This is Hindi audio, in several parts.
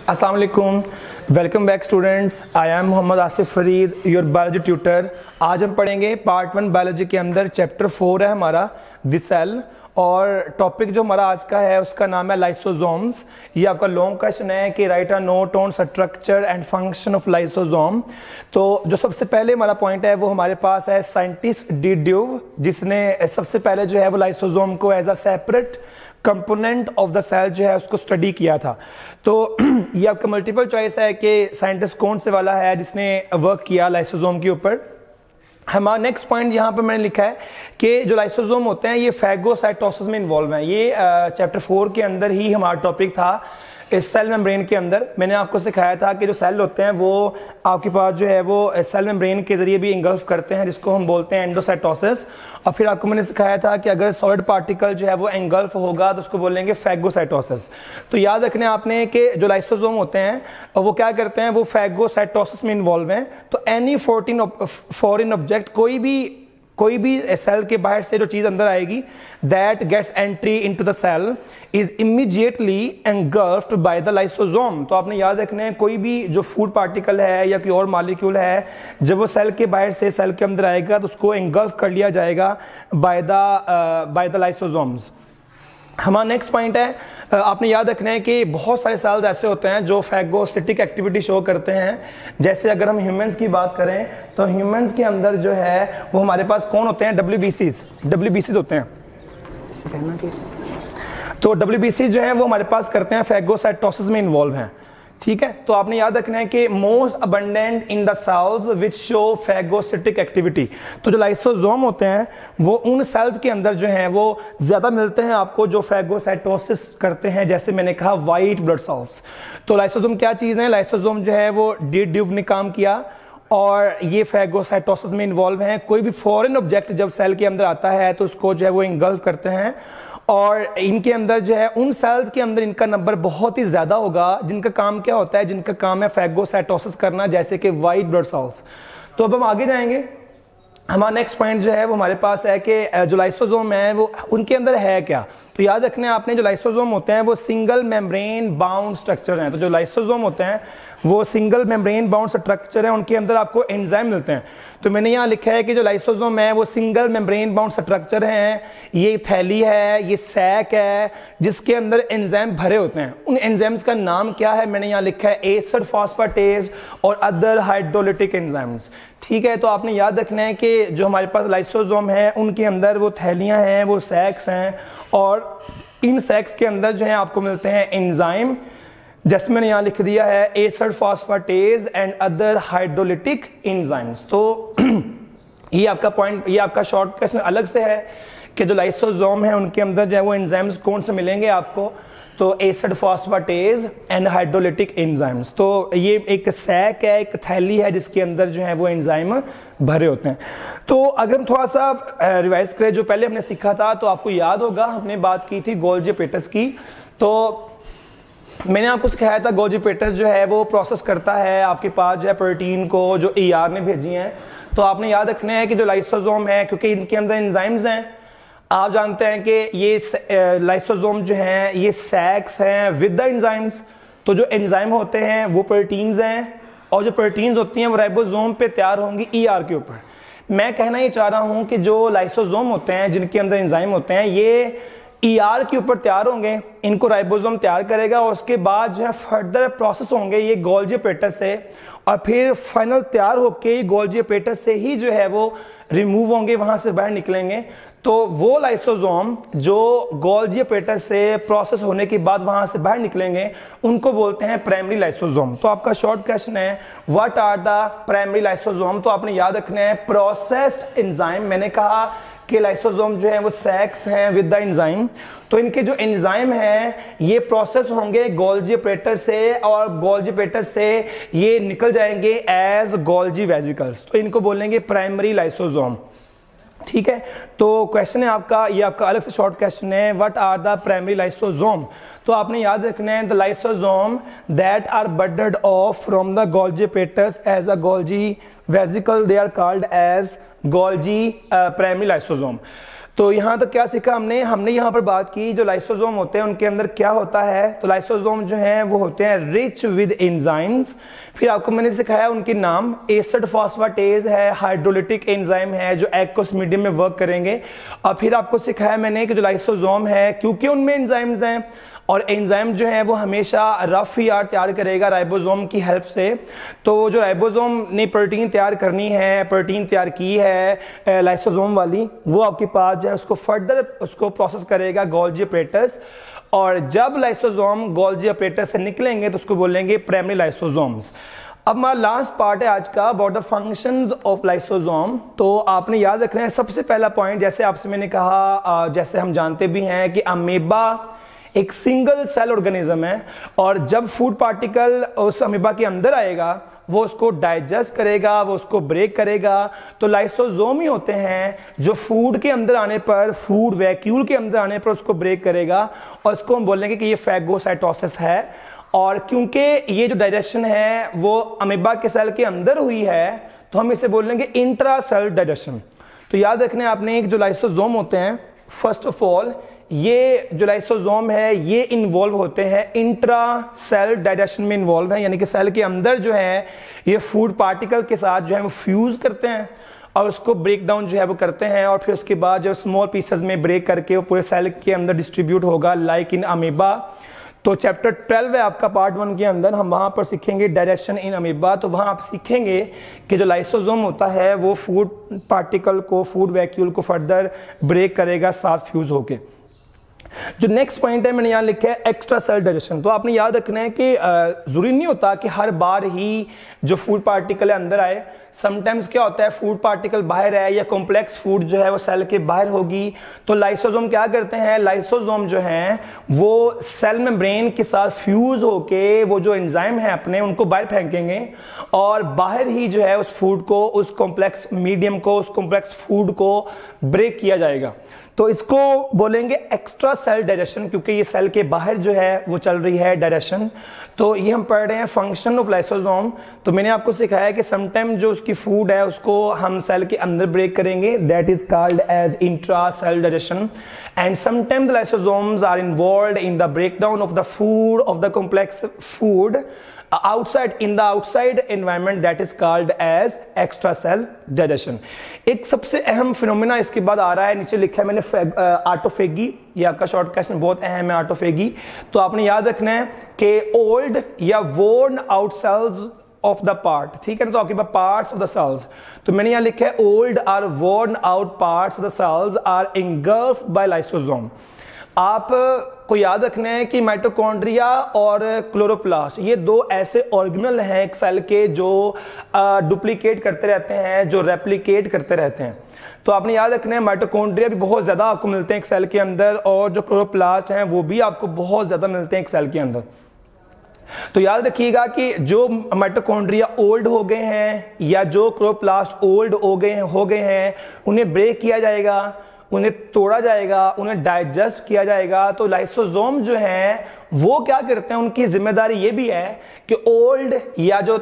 अस्सलाम वालेकुम, welcome back students. I am Mohammad Asif Farid, your biology tutor. आज हम पढ़ेंगे पार्ट 1 बायोलॉजी के अंदर चैप्टर 4 है हमारा द सेल, और टॉपिक जो हमारा आज का है उसका नाम है लाइसोसोम्स। ये आपका लॉन्ग क्वेश्चन है कि right a note on structure and function of lysosome. तो जो सबसे पहले हमारा पॉइंट है वो हमारे पास है साइंटिस्ट डी ड्यूव, जिसने सबसे पहले जो है वो लाइसोसोम को as a separate component of the cell जो है उसको स्टडी किया था। तो ये आपका मल्टीपल चॉइस है कि साइंटिस्ट कौन से वाला है जिसने वर्क किया लाइसोसोम के ऊपर। हमारा नेक्स्ट पॉइंट यहाँ पे मैंने लिखा है कि जो लाइसोसोम होते हैं ये फैगोसाइटोसिस में इन्वॉल्व हैं। ये चैप्टर 4 के अंदर ही हमारा टॉपिक था। इस सेल मेम्ब्रेन के अंदर मैंने आपको सिखाया था कि जो सेल होते हैं वो आपके पास जो है वो सेल मेम्ब्रेन के जरिए भी इंगल्फ करते हैं, जिसको हम बोलते हैं एंडोसाइटोसिस। और फिर आपको मैंने सिखाया था कि अगर सॉलिड पार्टिकल जो है वो एंगल्फ होगा तो उसको बोलेंगे फैगोसाइटोसिस। तो याद रखना आपने कि जो लाइसोसोम होते हैं वो क्या करते हैं, वो फैगोसाइटोसिस में इन्वॉल्व हैं। तो एनी फॉरेन ऑब्जेक्ट, कोई भी सेल के बाहर से जो चीज अंदर आएगी that gets entry into the cell is immediately engulfed by the lysosome. तो आपने याद रखना है कोई भी जो फूड पार्टिकल है या कोई और मॉलिक्यूल है, जब वो सेल के बाहर से सेल के अंदर आएगा तो उसको एंगल्फ कर लिया जाएगा बाय द लाइसोसोम्स। हमारा नेक्स्ट पॉइंट है, आपने याद रखना है कि बहुत सारे सेल्स ऐसे होते हैं जो फैगोसिटिक एक्टिविटी शो करते हैं। जैसे अगर हम ह्यूमंस की बात करें तो ह्यूमंस के अंदर जो है वो हमारे पास कौन होते हैं, डब्ल्यूबीसीज होते हैं। इसे कहना कि तो डब्ल्यूबीसी जो है वो हमारे पास करते हैं फैगोसाइटोसिस में इन्वॉल्व हैं। ठीक है, तो आपने याद रखना है कि most abundant in the cells which show phagocytic activity. तो जो लाइसोसोम होते हैं वो उन सेल्स के अंदर जो हैं वो ज्यादा मिलते हैं आपको जो फैगोसाइटोसिस करते हैं। जैसे मैंने कहा व्हाइट ब्लड सेल्स। तो लाइसोसोम क्या चीज है, लाइसोसोम जो है वो डी ड्यूव ने काम किया और ये फैगोसाइटोसिस में इन्वॉल्व हैं। कोई भी फॉरेन ऑब्जेक्ट जब सेल के अंदर आता है तो उसको जो है वो इंगल्फ करते हैं, और इनके अंदर जो है उन सेल्स के अंदर इनका नंबर बहुत ही ज्यादा होगा जिनका काम क्या होता है, जिनका काम है फैगोसाइटोसिस करना, जैसे कि व्हाइट ब्लड सेल्स। तो अब हम आगे जाएंगे। हमारा नेक्स्ट पॉइंट जो है वो हमारे पास है कि जो लाइसोसोम है वो उनके अंदर है क्या। तो याद रखना है आपने, जो लाइसोसोम होते हैं वो सिंगल मेम्ब्रेन बाउंड स्ट्रक्चर हैं। तो जो लाइसोसोम होते हैं वो सिंगल मेम्ब्रेन बाउंड स्ट्रक्चर है, उनके अंदर आपको एंजाइम मिलते हैं। तो मैंने यहाँ लिखा है कि जो लाइसोसोम है वो सिंगल मेम्ब्रेन बाउंड स्ट्रक्चर है। ये थैली है, ये सैक है जिसके अंदर एंजाइम भरे होते हैं। उन एंजाइम्स का नाम क्या है, मैंने यहाँ लिखा है एसिड फॉस्फेटेज और अदर हाइड्रोलिटिक एंजाइम्स। ठीक है, तो आपने याद रखना है कि जो हमारे पास लाइसोसोम है उनके अंदर वो थैलियां हैं, वो सैक्स हैं, और इन सैक्स के अंदर जो है आपको मिलते हैं एंजाइम, जैसे मैंने यहां लिख दिया है acid phosphatase and other hydrolytic enzymes. तो ये आपका पॉइंट, ये आपका शॉर्ट क्वेश्चन अलग से है कि जो लाइसोसोम है उनके अंदर जो है वो एंजाइम्स कौन से मिलेंगे आपको, तो acid phosphatase and hydrolytic enzymes. तो ये एक सैक है, एक थैली है जिसके अंदर जो है वो एंजाइम भरे होते हैं। तो अगर हम थोड़ा सा रिवाइज करें जो पहले हमने सीखा था, तो आपको याद होगा हमने बात की थी गोल्जी एपेटस की। तो मैंने आपको सिखाया था गोल्जी एपेटस जो है वो प्रोसेस करता है आपके पास जो है प्रोटीन को जो ER ने भेजी हैं। तो आपने याद रखना है कि जो लाइसोसोम है, क्योंकि इनके अंदर एंजाइम्स हैं, आप जानते हैं कि ये लाइसोसोम जो हैं ये सैक्स हैं विद द एंजाइम्स। तो जो एंजाइम होते हैं वो प्रोटीन्स हैं, और जो प्रोटीन्स होती हैं वो राइबोसोम पे तैयार होंगी ER के ऊपर। मैं कहना ये चाह रहा हूं कि जो लाइसोसोम होते हैं जिनके अंदर एंजाइम होते हैं ये ER के ऊपर तैयार होंगे, इनको राइबोसोम तैयार करेगा, और उसके बाद जो है फर्दर प्रोसेस होंगे ये गोल्जी एपेटस से, और फिर फाइनल तैयार होके गोल्जी एपेटस से ही जो है वो रिमूव होंगे, वहां से बाहर निकलेंगे। तो वो लाइसोसोम जो गोल्जी एपेटस से प्रोसेस होने के बाद वहां से बाहर निकलेंगे उनको बोलते हैं प्राइमरी लाइसोसोम। तो आपका शॉर्ट क्वेश्चन है what are the primary lysosome. तो आपने याद रखना है प्रोसेस्ड एंजाइम। मैंने कहा कि लाइसोसोम जो है वो सैक्स हैं विद द एंजाइम। तो इनके जो एंजाइम हैं ये प्रोसेस होंगे गोल्जी एपेटस से, और गोल्जी एपेटस से ये निकल जाएंगे एज गोल्जी वेसिकल्स। तो इनको बोलेंगे प्राइमरी लाइसोसोम। ठीक है, तो क्वेश्चन है आपका, ये आपका अलग से शॉर्ट क्वेश्चन है, what are the primary lysosome. तो आपने याद रखना है the lysosome that are budded off from the Golgi apparatus as a Golgi vesicle, they are called as Golgi primary lysosome. तो यहाँ तक क्या सीखा हमने हमने यहाँ पर बात की जो लाइसोसोम होते हैं उनके अंदर क्या होता है। तो लाइसोसोम जो हैं वो होते हैं रिच विद एंजाइम्स। फिर आपको मैंने सिखाया उनके नाम, एसिड फॉस्फेटेज है, हाइड्रोलिटिक एंजाइम है जो एक्वस मीडियम में वर्क करेंगे। और फिर आपको सिखाया मैंने कि जो लाइसोसोम है क्योंकि उनमें एंजाइम्स हैं और एंजाइम जो है वो हमेशा रफ यार तैयार करेगा राइबोसोम की हेल्प से। तो जो राइबोसोम ने प्रोटीन तैयार करनी है, प्रोटीन तैयार की है लाइसोसोम वाली, वो आपके पास जो है उसको फर्दर उसको प्रोसेस करेगा गोल्जी अपरेटस। और जब लाइसोसोम गोल्जी अपरेटस से निकलेंगे तो उसको बोलेंगे प्राइमरी लाइसोसोम्स। अब हमारा लास्ट पार्ट है आज का about the functions of lysosome. तो आपने याद रखना है सबसे पहला पॉइंट, जैसे आपसे मैंने कहा, जैसे हम जानते भी हैं कि अमीबा एक सिंगल सेल ऑर्गेनिज्म है और जब फूड पार्टिकल उस अमीबा के अंदर आएगा वो उसको डाइजेस्ट करेगा, वो उसको ब्रेक करेगा। तो लाइसोसोम ही होते हैं जो फूड के अंदर आने पर, फूड वैक्यूल के अंदर आने पर उसको ब्रेक करेगा और इसको हम बोलेंगे कि ये फैगोसाइटोसिस है। और क्योंकि ये जो डाइजेशन है वो अमीबा के सेल के अंदर हुई है तो हम इसे बोलेंगे इंट्रा सेल डाइजेशन। तो याद रखने आपने जो लाइसोसोम होते हैं, फर्स्ट ऑफ ऑल ये जो लाइसोसोम है ये इन्वॉल्व होते हैं इंट्रा सेल डाइजेशन में इन्वॉल्व है, यानी कि सेल के अंदर जो है ये फूड पार्टिकल के साथ जो है वो फ्यूज करते हैं और उसको ब्रेक डाउन जो है वो करते हैं और फिर उसके बाद जो स्मॉल पीसेस में ब्रेक करके वो पूरे सेल के अंदर डिस्ट्रीब्यूट होगा लाइक इन अमीबा। तो चैप्टर 12 है आपका पार्ट 1 के अंदर, हम वहां पर सीखेंगे डाइजेशन इन अमीबा। तो वहां आप सीखेंगे कि जो लाइसोसोम होता है वो फूड पार्टिकल को, फूड वैक्यूल को फर्दर ब्रेक करेगा साथ फ्यूज होके। जो नेक्स्ट पॉइंट है मैंने यहां लिखा है एक्स्ट्रा सेल डाइजेशन। तो आपने याद रखना है कि जरूरी नहीं होता कि हर बार ही जो फूड पार्टिकल है अंदर आए। समटाइम्स क्या होता है फूड पार्टिकल बाहर है या कॉम्प्लेक्स फूड जो है वो सेल के बाहर होगी तो लाइसोसोम क्या करते हैं, लाइसोसोम जो है वो सेल मेम्ब्रेन के साथ फ्यूज होके वो जो एंजाइम है अपने उनको बाहर फेंकेंगे और बाहर ही जो है उस फूड को, उस कॉम्प्लेक्स मीडियम को, उस कॉम्प्लेक्स फूड को ब्रेक किया जाएगा। तो इसको बोलेंगे एक्स्ट्रा सेल डाइजेशन क्योंकि ये सेल के बाहर जो है वो चल रही है डाइजेशन। तो ये हम पढ़ रहे हैं फंक्शन ऑफ लाइसोसोम। तो मैंने आपको सिखाया कि समटाइम जो उसकी फूड है उसको हम सेल के अंदर ब्रेक करेंगे, that is called as intra cell digestion. And sometime the lysosomes are involved in the breakdown of the food of the complex food outside in the outside environment that is called as extra cell digestion। एक सबसे अहम फिनोमेना इसके बाद आ रहा है, नीचे लिखा है मैंने ऑटोफेगी, ये आपका शॉर्ट क्वेश्चन बहुत अहम है ऑटोफेगी। तो आपने याद रखना है कि ओल्ड या worn out cells of the part, ठीक है ना। तो आपके पास पार्ट्स ऑफ द सेल्स, तो मैंने यहां लिखा है old or worn out parts of the cells are engulfed by lysosome. आप को याद रखना है कि माइटोकॉन्ड्रिया और क्लोरोप्लास्ट ये दो ऐसे ऑर्गेनल हैं एक सेल के जो डुप्लीकेट करते रहते हैं, जो रेप्लिकेट करते रहते हैं। तो आपने याद रखना है माइटोकॉन्ड्रिया भी बहुत ज्यादा आपको मिलते हैं एक सेल के अंदर और जो क्लोरोप्लास्ट हैं वो भी आपको बहुत ज्यादा मिलते हैं एक सेल के अंदर। तो याद रखिएगा कि जो माइटोकॉन्ड्रिया ओल्ड हो गए हैं या जो क्लोरोप्लास्ट ओल्ड हो गए हैं उन्हें ब्रेक किया जाएगा, उन्हें तोड़ा जाएगा, उन्हें डाइजेस्ट किया जाएगा। तो लाइसोसोम जो है वो क्या करते हैं, उनकी जिम्मेदारी ये भी है कि ओल्ड या जो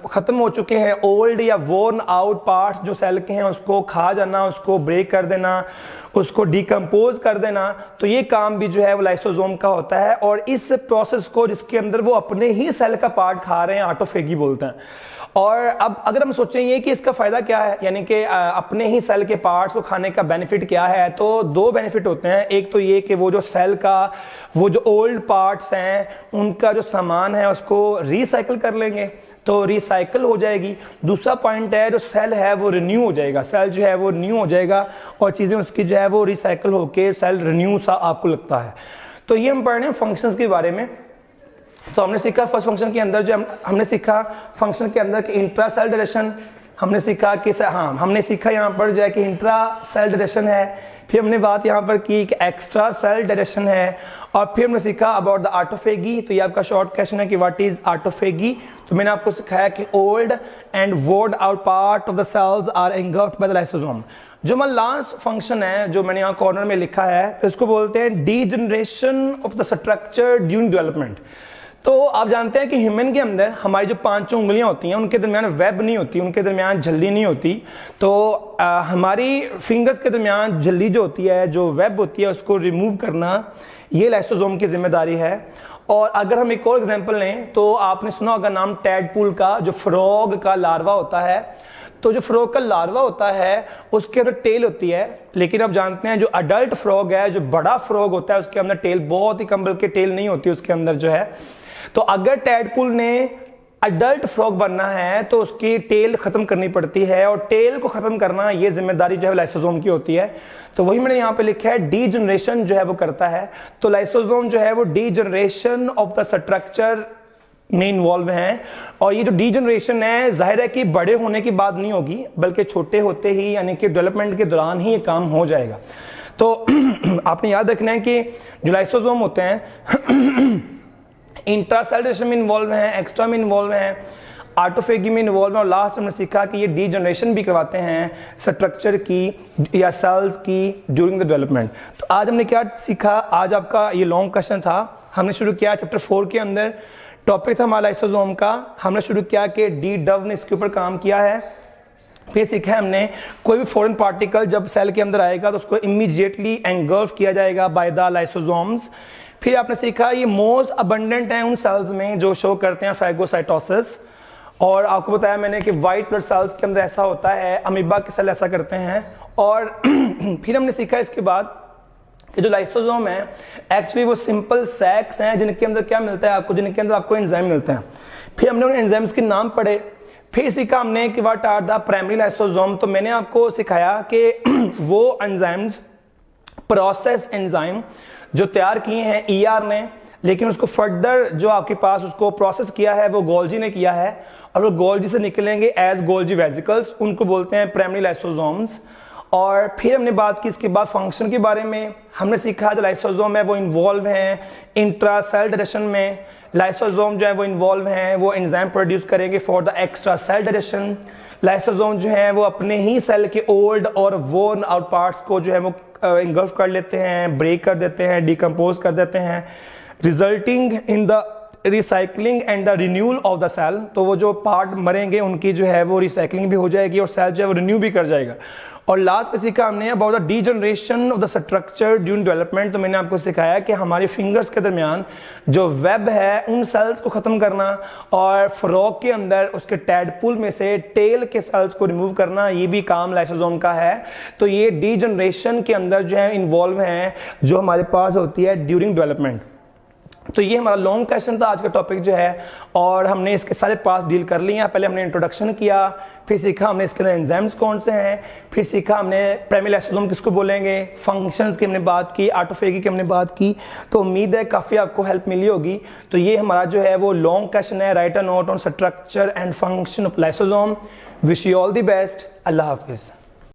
खत्म हो चुके हैं, ओल्ड या वोर्न आउट पार्ट्स जो सेल के हैं उसको खा जाना, उसको ब्रेक कर देना, उसको डिकम्पोज कर देना। तो ये काम भी जो है वो लाइसोसोम का होता है और इस प्रोसेस को जिसके अंदर वो अपने ही सेल का पार्ट खा रहे हैं ऑटोफेगी बोलते हैं। और अब अगर हम सोचेंगे कि इसका फायदा क्या है, यानी कि अपने ही सेल के पार्ट्स को खाने का बेनिफिट क्या है, तो दो बेनिफिट होते हैं। एक तो ये कि वो जो सेल का वो जो ओल्ड पार्ट्स हैं उनका जो सामान है उसको रिसाइकिल कर लेंगे तो रिसाइकिल हो जाएगी। दूसरा पॉइंट है जो सेल है वो रिन्यू हो जाएगा, सेल जो है वो रिन्यू हो जाएगा और चीजें उसकी जो है वो रिसाइकिल होके सेल रिन्यू सा आपको लगता है। तो ये हम पढ़ रहे हैं फंक्शंस के बारे में। तो हमने सीखा फर्स्ट फंक्शन के अंदर जो हमने सीखा फंक्शन के अंदर कि इंट्रा सेल डाइजेशन, हमने सीखा कि हमने सीखा यहाँ पर जो है कि इंट्रा सेल डाइजेशन है। फिर हमने बात यहाँ पर की कि एक्स्ट्रा सेल डाइजेशन है और फिर हमने सीखा अबाउट द ऑटोफेगी। तो ये आपका शॉर्ट क्वेश्चन है कि व्हाट इज ऑटोफेगी। तो मैंने आपको सिखाया कि old and worn out part of the cells are engulfed by the lysosome. जो हमारा लास्ट फंक्शन है जो मैंने यहाँ कॉर्नर में लिखा है इसको बोलते हैं degeneration of the structure during development. तो आप जानते हैं कि ह्यूमन के अंदर हमारी जो पांचों उंगलियां होती हैं उनके दरमियान वेब नहीं होती, उनके दरमियान झल्ली नहीं होती। तो हमारी फिंगर्स के दरमियान झल्ली जो होती है, जो वेब होती है, उसको रिमूव करना ये लाइसोसोम की जिम्मेदारी है। और अगर हम एक और एग्जांपल लें तो आपने सुना होगा नाम टैडपूल का, जो फ्रॉग का लार्वा होता है। तो जो फ्रॉग का लार्वा होता है उसके अंदर टेल होती है, लेकिन आप जानते हैं जो अडल्ट फ्रॉग है, जो बड़ा फ्रॉग होता है, उसके अंदर टेल बहुत ही कम, बल्कि टेल नहीं होती उसके अंदर जो है। तो अगर टैडपूल ने अडल्ट फ्रॉग बनना है तो उसकी टेल खत्म करनी पड़ती है, और टेल को खत्म करना ये जिम्मेदारी जो है लाइसोसोम की होती है। तो वही मैंने यहां पे लिखा है, डीजनरेशन जो है वो करता है। तो लाइसोसोम जो है वो डीजनरेशन ऑफ द स्ट्रक्चर में इन्वॉल्व हैं। और ये जो डीजनरेशन है, जाहिर है कि बड़े होने की बात नहीं होगी, बल्कि छोटे होते ही, यानी कि डेवलपमेंट के दौरान ही ये काम हो जाएगा। तो आपने याद रखना है कि जो लाइसोसोम होते हैं इंट्रासेल डिविजन में इन्वॉल्व हैं, एक्स्ट्रा में इन्वॉल्व हैं, ऑटोफेगी में इन्वॉल्व हैं, और लास्ट हमने सीखा कि ये डीजनरेशन भी करवाते हैं स्ट्रक्चर की या सेल्स की ड्यूरिंग द डेवलपमेंट। तो आज हमने क्या सीखा, आज आपका ये लॉन्ग क्वेश्चन था। हमने शुरू किया चैप्टर 4 के अंदर, टॉपिक था हमारा लाइसोसोम का। हमने शुरू किया कि डी डव ने इसके ऊपर काम किया है। फिर सीखा है हमने कोई भी फॉरेन पार्टिकल जब सेल के अंदर आएगा तो उसको इमीडिएटली एंगल्फ किया जाएगा बाय द लाइसोसोम्स। फिर आपने सीखा ये मोस्ट अबंडेंट है उन सेल्स में जो शो करते हैं फैगोसाइटोसिस। और आपको बताया मैंने कि व्हाइट ब्लड सेल्स के अंदर ऐसा होता है, अमीबा के सेल ऐसा करते हैं। और फिर हमने सीखा इसके बाद कि जो लाइसोसोम है एक्चुअली वो सिंपल सैक्स हैं जिनके अंदर क्या मिलता है आपको, जिनके अंदर आपको एंजाइम मिलते हैं। फिर हमने उन एंजाइम्स के नाम पढ़े। फिर सीखा हमने कि what are the primary lysosome. तो मैंने आपको सिखाया कि वो एंजाइम्स, प्रोसेस एंजाइम जो तैयार किए हैं ईआर ने, लेकिन उसको फर्दर जो आपके पास उसको प्रोसेस किया है वो गोल्जी ने किया है, और वो गोल्जी से निकलेंगे एज गोल्जी वेसिकल्स, उनको बोलते हैं प्राइमरी लाइसोसोम्स। और फिर हमने बात की इसके बाद फंक्शन के बारे में। हमने सीखा जो लाइसोसोम है वो इन्वॉल्व हैं इंट्रासेल डाइजेशन में, लाइसोसोम जो है वो इन्वॉल्व हैं, वो एंजाइम प्रोड्यूस करेंगे for the extra cell digestion. Lysosome जो है वो अपने ही सेल के ओल्ड और वोर्न आउट पार्ट्स को जो है वो इंगल्फ कर लेते हैं, ब्रेक कर देते हैं, डिकम्पोज कर देते हैं, resulting in the recycling and the renewal of the cell. तो वो जो पार्ट मरेंगे उनकी जो है वो रिसाइकलिंग भी हो जाएगी और सेल जो है वो रिन्यू भी कर जाएगा। और लास्ट पे सीखा हमने about the degeneration of the structure during development. तो मैंने आपको सिखाया कि हमारी फिंगर्स के दरमियान जो वेब है उन सेल्स को खत्म करना, और फ्रॉग के अंदर उसके टैडपूल में से टेल के सेल्स को रिमूव करना, ये भी काम लाइसोसोम का है। तो ये डीजनरेशन के अंदर जो है इन्वॉल्व हैं, जो हमारे पास होती है ड्यूरिंग डेवलपमेंट। तो ये हमारा लॉन्ग क्वेश्चन था आज का टॉपिक जो है, और हमने इसके सारे पार्ट्स डील कर लिए हैं। पहले हमने इंट्रोडक्शन किया, फिर सीखा हमने इसके अंदर एंजाइम्स कौन से हैं, फिर सीखा हमने प्राइमरी लाइसोसोम किसको बोलेंगे, फंक्शंस की हमने बात की, ऑटोफेगी की हमने बात की। तो उम्मीद है काफ़ी आपको हेल्प मिली होगी। तो ये हमारा जो है वो लॉन्ग क्वेश्चन है, write a note on structure and function of lysosome. Wish you all the best. अल्लाह हाफिज़।